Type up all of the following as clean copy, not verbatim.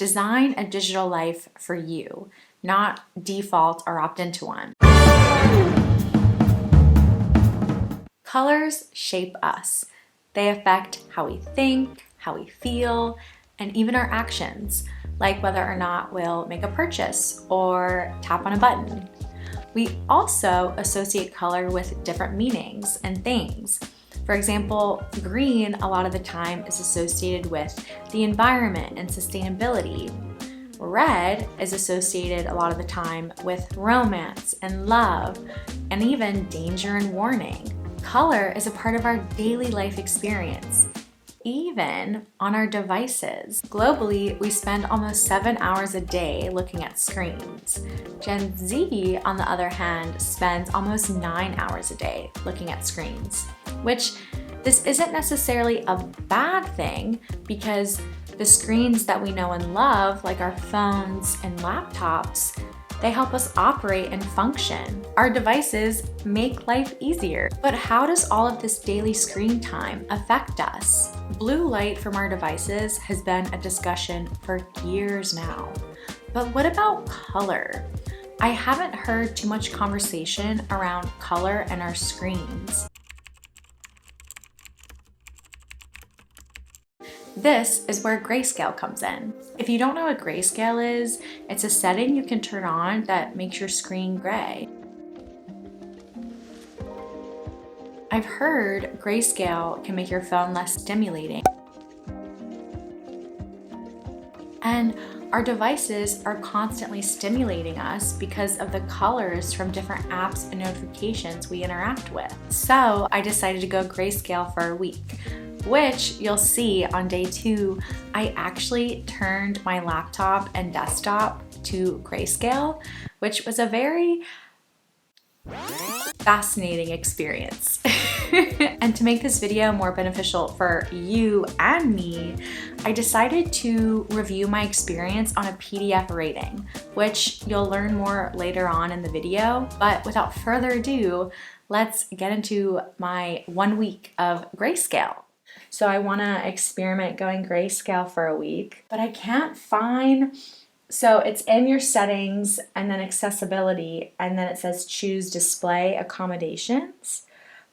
Design a digital life for you, not default or opt into one. Colors shape us. They affect how we think, how we feel, and even our actions, like whether or not we'll make a purchase or tap on a button. We also associate color with different meanings and things. For example, green a lot of the time is associated with the environment and sustainability. Red is associated a lot of the time with romance and love, and even danger and warning. Color is a part of our daily life experience, even on our devices. Globally, we spend almost 7 hours a day looking at screens. Gen Z, on the other hand, spends almost 9 hours a day looking at screens, which this isn't necessarily a bad thing because the screens that we know and love, like our phones and laptops, they help us operate and function. Our devices make life easier. But how does all of this daily screen time affect us? Blue light from our devices has been a discussion for years now. But what about color? I haven't heard too much conversation around color and our screens. This is where Grayscale comes in. If you don't know what Grayscale is, it's a setting you can turn on that makes your screen gray. I've heard Grayscale can make your phone less stimulating. And our devices are constantly stimulating us because of the colors from different apps and notifications we interact with. So I decided to go Grayscale for a week, which you'll see on day 2, I actually turned my laptop and desktop to Grayscale, which was a very fascinating experience. And to make this video more beneficial for you and me, I decided to review my experience on a PDF rating, which you'll learn more later on in the video. But without further ado, let's get into my 1 week of Grayscale. So I want to experiment going Grayscale for a week, but I can't find, so it's in your settings and then accessibility, and then it says choose display accommodations,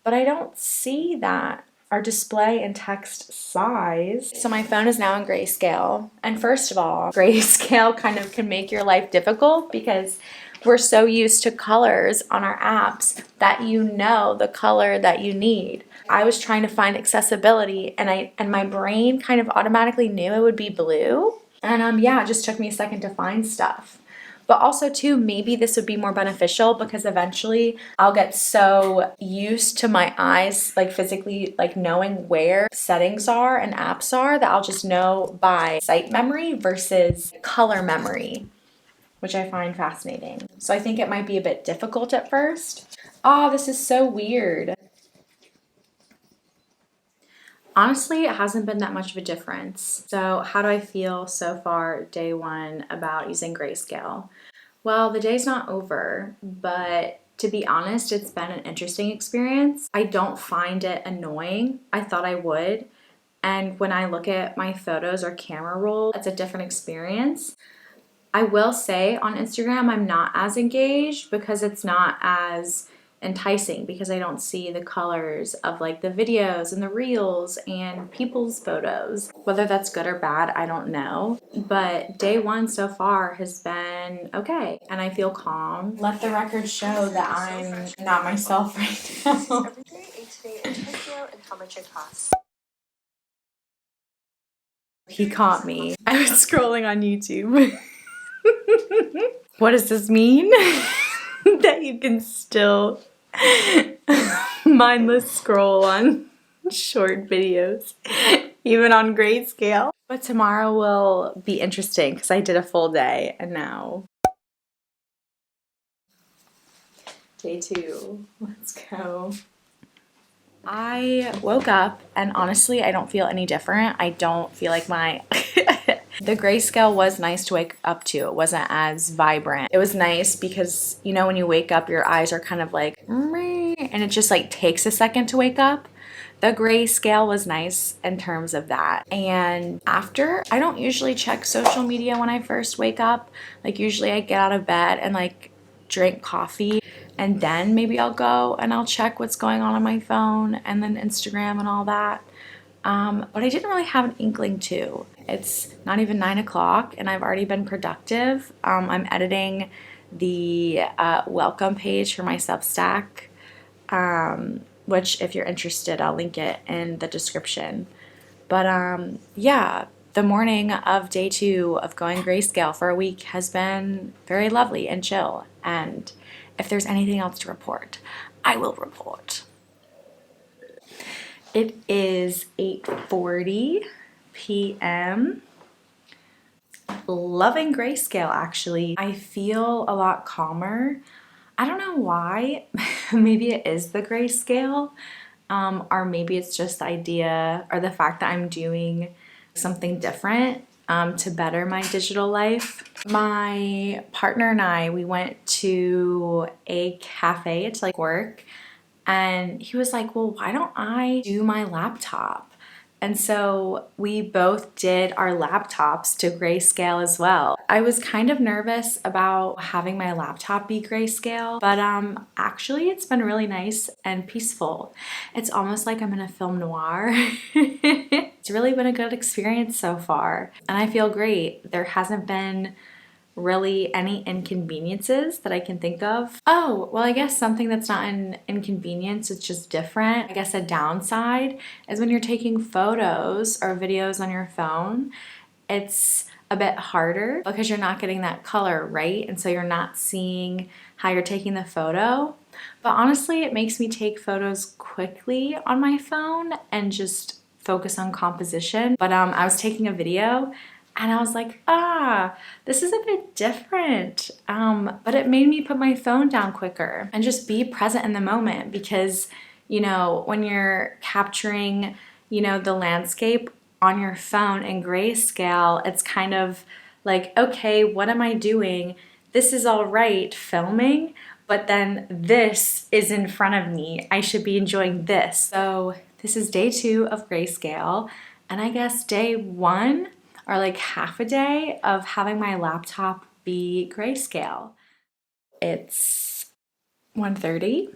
but I don't see that. Our display and text size. So my phone is now in Grayscale. And first of all, Grayscale kind of can make your life difficult because we're so used to colors on our apps that you know the color that you need. I was trying to find accessibility and my brain kind of automatically knew it would be blue. And yeah, it just took me a second to find stuff. But also too, maybe this would be more beneficial because eventually I'll get so used to my eyes, like physically, like knowing where settings are and apps are, that I'll just know by sight memory versus color memory, which I find fascinating. So I think it might be a bit difficult at first. Oh, this is so weird. Honestly, it hasn't been that much of a difference. So how do I feel so far day 1 about using Grayscale? Well, the day's not over, but to be honest, it's been an interesting experience. I don't find it annoying. I thought I would. And when I look at my photos or camera roll, it's a different experience. I will say on Instagram, I'm not as engaged because it's not as enticing because I don't see the colors of like the videos and the reels and people's photos. Whether that's good or bad, I don't know. But day 1 so far has been okay and I feel calm. Let the record show that I'm not myself right now. He caught me. I was scrolling on YouTube. What does this mean? That you can still mindless scroll on short videos, even on Grayscale. But tomorrow will be interesting because I did a full day and now day 2. Let's go. I woke up and honestly, I don't feel any different. I don't feel like my the Grayscale was nice to wake up to. It wasn't as vibrant. It was nice because, you know, when you wake up, your eyes are kind of like, and it just like takes a second to wake up. the Grayscale was nice in terms of that. And after, I don't usually check social media when I first wake up. Like usually I get out of bed and like drink coffee, and then maybe I'll go and I'll check what's going on my phone and then Instagram and all that. But I didn't really have an inkling to. It's not even 9 o'clock and I've already been productive. I'm editing the welcome page for my Substack, which if you're interested, I'll link it in the description. But yeah, the morning of day 2 of going Grayscale for a week has been very lovely and chill. And if there's anything else to report, I will report. It is 8:40 p.m. Loving Grayscale, actually. I feel a lot calmer. I don't know why. Maybe it is the Grayscale, or maybe it's just the idea or the fact that I'm doing something different to better my digital life. My partner and I, we went to a cafe to like work, and he was like, well, why don't I do my laptop? And so we both did our laptops to Grayscale as well. I was kind of nervous about having my laptop be Grayscale, but actually it's been really nice and peaceful. It's almost like I'm in a film noir. It's really been a good experience so far, and I feel great. There hasn't been really any inconveniences that I can think of. Oh, well, I guess something that's not an inconvenience, it's just different. I guess a downside is when you're taking photos or videos on your phone, it's a bit harder because you're not getting that color, right? And so you're not seeing how you're taking the photo. But honestly, it makes me take photos quickly on my phone and just focus on composition. But I was taking a video and I was like, this is a bit different. But it made me put my phone down quicker and just be present in the moment, because, you know, when you're capturing, you know, the landscape on your phone in Grayscale, it's kind of like, okay, what am I doing? This is all right, filming, but then this is in front of me. I should be enjoying this. So this is day 2 of Grayscale, and I guess day 1, or like half a day of having my laptop be Grayscale. It's 1:30,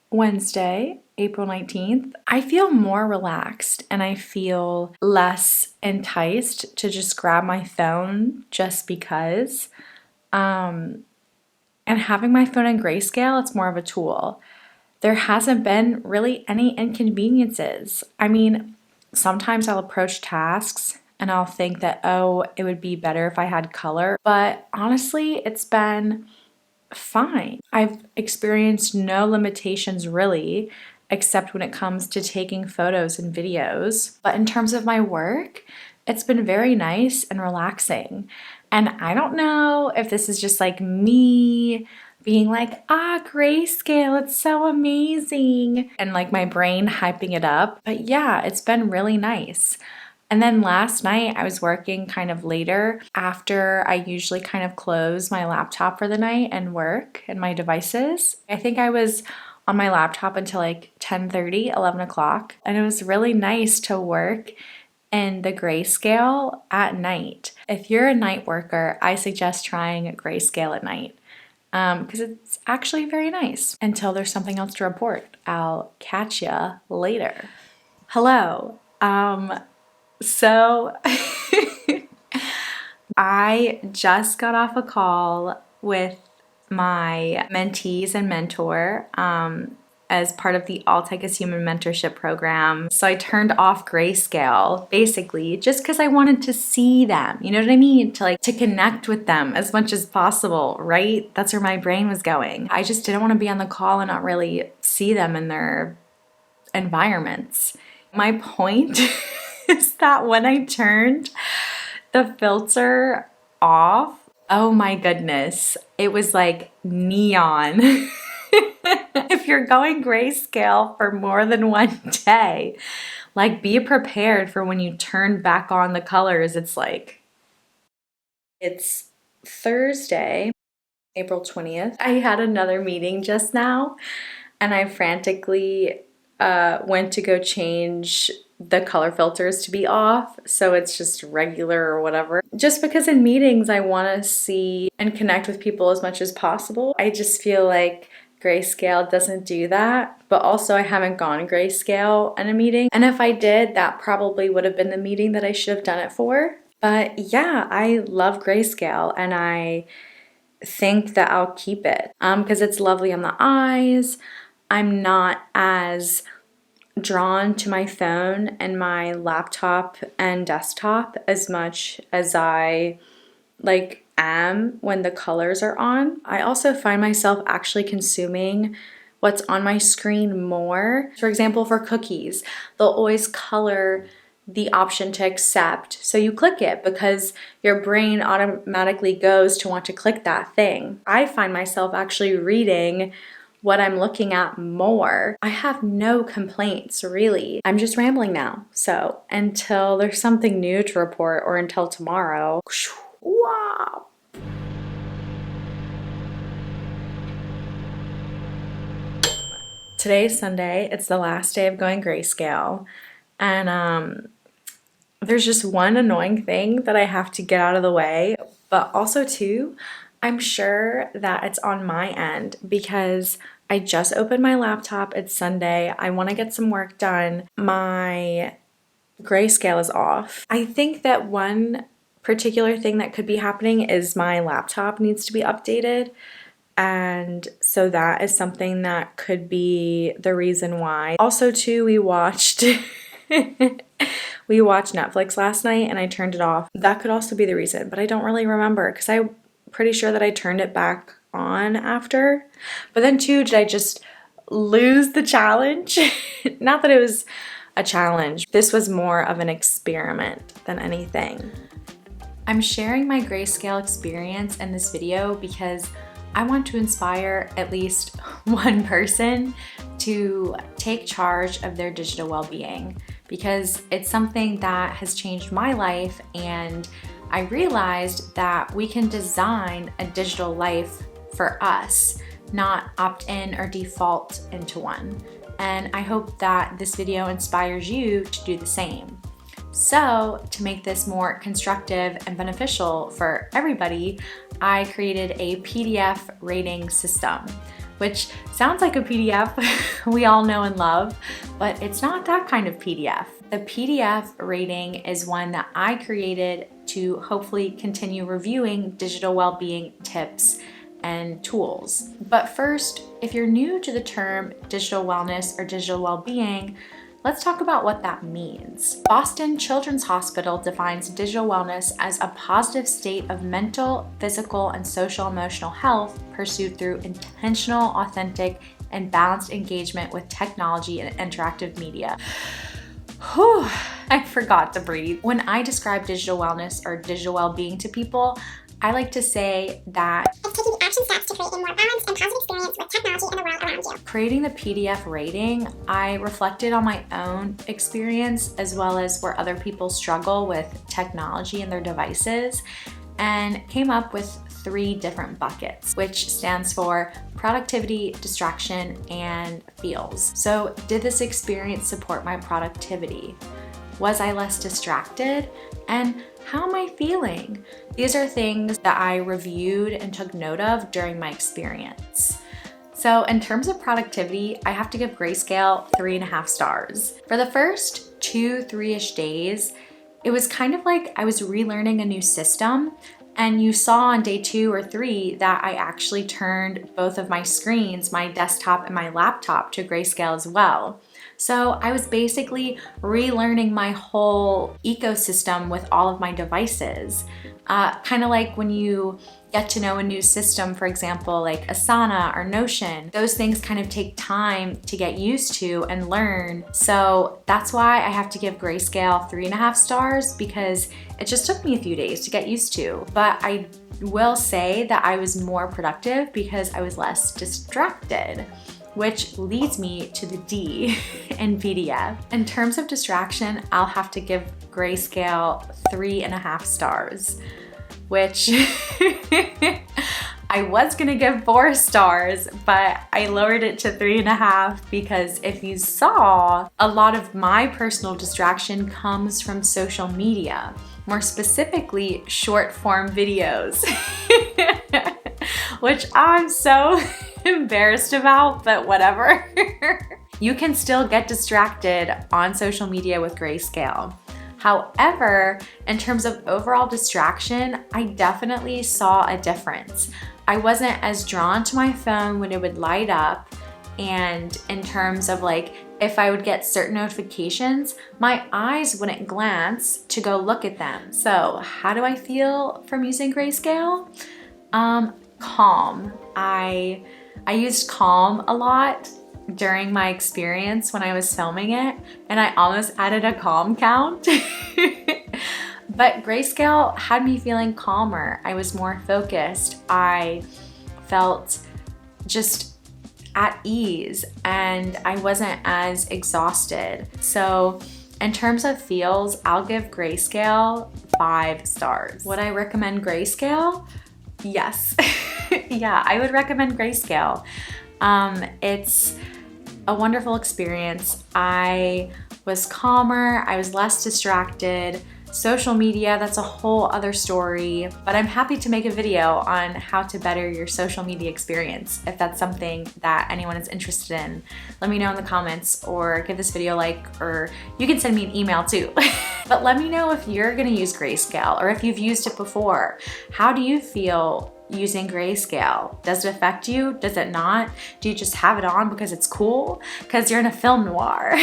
Wednesday, April 19th. I feel more relaxed and I feel less enticed to just grab my phone just because. And having my phone in Grayscale, it's more of a tool. There hasn't been really any inconveniences. I mean, sometimes I'll approach tasks and I'll think that, oh, it would be better if I had color. But honestly, it's been fine. I've experienced no limitations really, except when it comes to taking photos and videos. But in terms of my work, it's been very nice and relaxing. And I don't know if this is just like me being like, Grayscale, it's so amazing, and like my brain hyping it up. But yeah, it's been really nice. And then last night I was working kind of later after I usually kind of close my laptop for the night and work and my devices. I think I was on my laptop until like 10:30, 11 o'clock. And it was really nice to work in the Grayscale at night. If you're a night worker, I suggest trying Grayscale at night, because it's actually very nice. Until there's something else to report, I'll catch ya later. Hello. So I just got off a call with my mentees and mentor as part of the All Tech is Human mentorship program. So I turned off Grayscale basically just because I wanted to see them. You know what I mean? To connect with them as much as possible, right? That's where my brain was going. I just didn't want to be on the call and not really see them in their environments. My point is that when I turned the filter off, oh my goodness, it was like neon. If you're going Grayscale for more than one day, like be prepared for when you turn back on the colors. It's Thursday, April 20th. I had another meeting just now and I frantically went to go change the color filters to be off, so it's just regular or whatever. Just because in meetings I want to see and connect with people as much as possible. I just feel like Grayscale doesn't do that, but also I haven't gone Grayscale in a meeting. And if I did, that probably would have been the meeting that I should have done it for. But yeah, I love Grayscale and I think that I'll keep it because it's lovely on the eyes. I'm not as drawn to my phone and my laptop and desktop as much as I am when the colors are on. I also find myself actually consuming what's on my screen more. For example, for cookies, they'll always color the option to accept. So you click it because your brain automatically goes to want to click that thing. I find myself actually reading what I'm looking at more. I have no complaints, really. I'm just rambling now. So until there's something new to report or until tomorrow, wow. Today's Sunday. It's the last day of going Grayscale. And there's just one annoying thing that I have to get out of the way, but also too, I'm sure that it's on my end because I just opened my laptop. It's Sunday. I want to get some work done. My Grayscale is off. I think that one particular thing that could be happening is my laptop needs to be updated. And so that is something that could be the reason why. Also too, we watched Netflix last night and I turned it off. That could also be the reason, but I don't really remember because I'm pretty sure that I turned it back on after. But then too, did I just lose the challenge? Not that it was a challenge. This was more of an experiment than anything. I'm sharing my Grayscale experience in this video because I want to inspire at least one person to take charge of their digital well-being because it's something that has changed my life, and I realized that we can design a digital life for us, not opt in or default into one. And I hope that this video inspires you to do the same. So to make this more constructive and beneficial for everybody, I created a PDF rating system, which sounds like a PDF we all know and love, but it's not that kind of PDF. The PDF rating is one that I created to hopefully continue reviewing digital well-being tips and tools. But first, if you're new to the term digital wellness or digital well-being, let's talk about what that means. Boston Children's Hospital defines digital wellness as a positive state of mental, physical, and social emotional health pursued through intentional, authentic, and balanced engagement with technology and interactive media. Whew, I forgot to breathe. When I describe digital wellness or digital well-being to people, I like to say that it's taking action steps to create a more balanced and positive experience with technology and the world around you. Creating the PDF rating, I reflected on my own experience as well as where other people struggle with technology and their devices, and came up with 3 different buckets, which stands for productivity, distraction, and feels. So did this experience support my productivity? Was I less distracted? And how am I feeling? These are things that I reviewed and took note of during my experience. So in terms of productivity, I have to give Grayscale 3.5 stars. For the first 2-3-ish days, it was kind of like I was relearning a new system. And you saw on day 2 or 3 that I actually turned both of my screens, my desktop and my laptop, to Grayscale as well. So I was basically relearning my whole ecosystem with all of my devices. Kind of like when you get to know a new system, for example, like Asana or Notion, those things kind of take time to get used to and learn. So that's why I have to give Grayscale 3.5 stars, because it just took me a few days to get used to. But I will say that I was more productive because I was less distracted, which leads me to the D in PDF. In terms of distraction, I'll have to give Grayscale 3.5 stars, which I I was gonna give 4 stars, but I lowered it to 3.5 because if you saw, a lot of my personal distraction comes from social media, more specifically short form videos, which I'm so embarrassed about, but whatever. You can still get distracted on social media with Grayscale. However, in terms of overall distraction, I definitely saw a difference. I wasn't as drawn to my phone when it would light up, and in terms of like, if I would get certain notifications, my eyes wouldn't glance to go look at them. So how do I feel from using Grayscale? Calm. I used Calm a lot during my experience when I was filming it, and I almost added a calm count. But Grayscale had me feeling calmer. I was more focused. I felt just at ease, and I wasn't as exhausted. So in terms of feels, I'll give Grayscale 5 stars. Would I recommend Grayscale? Yes. Yeah, I would recommend Grayscale. It's a wonderful experience. I was calmer, I was less distracted. Social media, that's a whole other story, but I'm happy to make a video on how to better your social media experience. If that's something that anyone is interested in, let me know in the comments, or give this video a like, or you can send me an email too. But let me know if you're gonna use Grayscale, or if you've used it before. How do you feel using Grayscale? Does it affect you? Does it not? Do you just have it on because it's cool? Because you're in a film noir.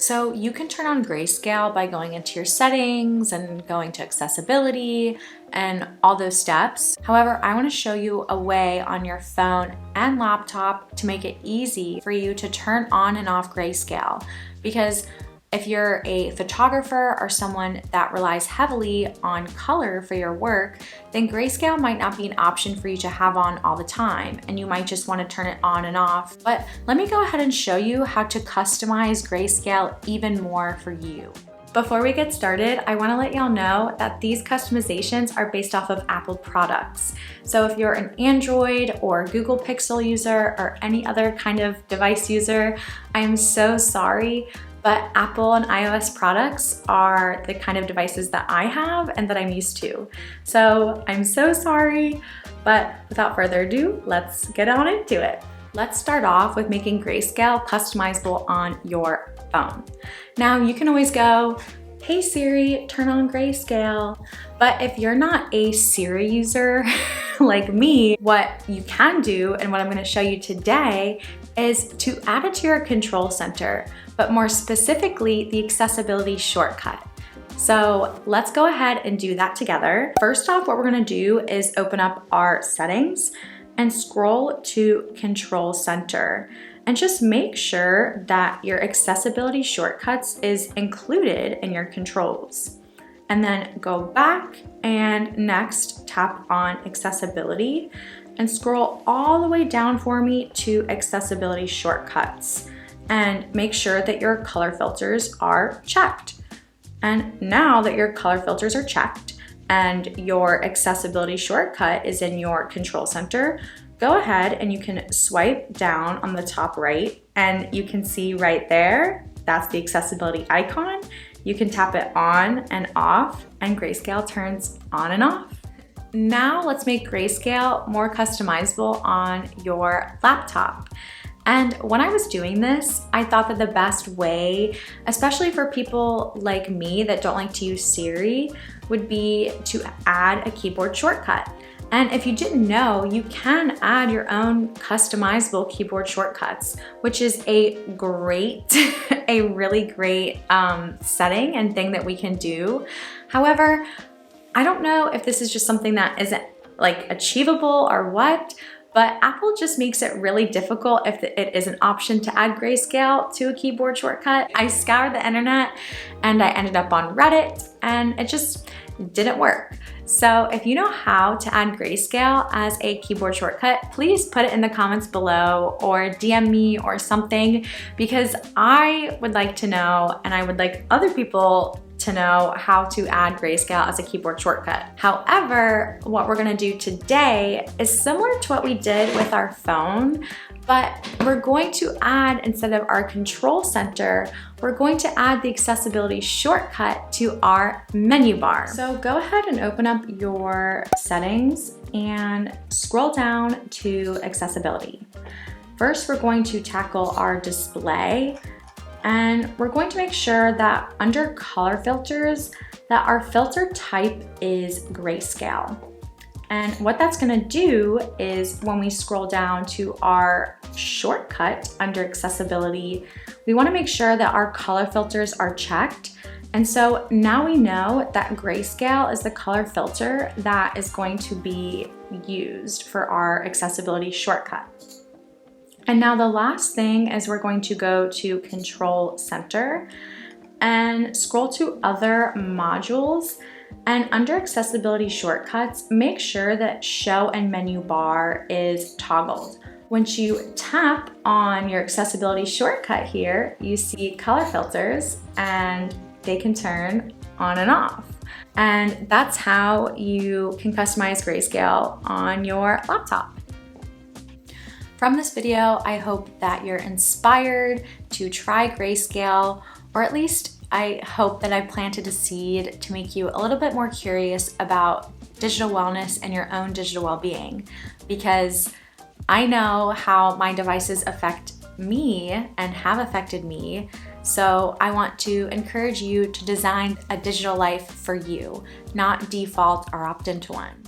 So you can turn on Grayscale by going into your settings and going to accessibility and all those steps. However, I want to show you a way on your phone and laptop to make it easy for you to turn on and off Grayscale. Because if you're a photographer or someone that relies heavily on color for your work, then Grayscale might not be an option for you to have on all the time, and you might just want to turn it on and off. But let me go ahead and show you how to customize Grayscale even more for you. Before we get started, I want to let y'all know that these customizations are based off of Apple products. So if you're an Android or Google Pixel user or any other kind of device user, I am so sorry. But Apple and iOS products are the kind of devices that I have and that I'm used to. So I'm so sorry, but without further ado, let's get on into it. Let's start off with making Grayscale customizable on your phone. Now you can always go, hey Siri, turn on Grayscale. But if you're not a Siri user like me, what you can do, and what I'm gonna show you today, is to add it to your control center, but more specifically, the accessibility shortcut. So let's go ahead and do that together. First off, what we're gonna do is open up our settings and scroll to control center. And just make sure that your accessibility shortcuts is included in your controls. And then go back and next tap on accessibility and scroll all the way down for me to accessibility shortcuts. And make sure that your color filters are checked. And now that your color filters are checked and your accessibility shortcut is in your control center, go ahead and you can swipe down on the top right, and you can see right there, that's the accessibility icon. You can tap it on and off, and Grayscale turns on and off. Now let's make Grayscale more customizable on your laptop. And when I was doing this, I thought that the best way, especially for people like me that don't like to use Siri, would be to add a keyboard shortcut. And if you didn't know, you can add your own customizable keyboard shortcuts, which is a really great setting and thing that we can do. However, I don't know if this is just something that isn't like achievable or what, but Apple just makes it really difficult if it is an option to add Grayscale to a keyboard shortcut. I scoured the internet and I ended up on Reddit, and it just didn't work. So if you know how to add Grayscale as a keyboard shortcut, please put it in the comments below or DM me or something, because I would like to know, and I would like other people to to know how to add Grayscale as a keyboard shortcut. However, what we're gonna do today is similar to what we did with our phone, but we're going to add, instead of our control center, we're going to add the accessibility shortcut to our menu bar. So go ahead and open up your settings and scroll down to accessibility. First, we're going to tackle our display, and we're going to make sure that under color filters, that our filter type is Grayscale. And what that's gonna do is when we scroll down to our shortcut under accessibility, we wanna make sure that our color filters are checked. And so now we know that Grayscale is the color filter that is going to be used for our accessibility shortcut. And now the last thing is we're going to go to Control Center and scroll to Other Modules. And under accessibility shortcuts, make sure that show and menu bar is toggled. Once you tap on your accessibility shortcut here, you see color filters and they can turn on and off. And that's how you can customize Grayscale on your laptop. From this video, I hope that you're inspired to try Grayscale, or at least I hope that I planted a seed to make you a little bit more curious about digital wellness and your own digital well-being, because I know how my devices affect me and have affected me. So I want to encourage you to design a digital life for you, not default or opt into one.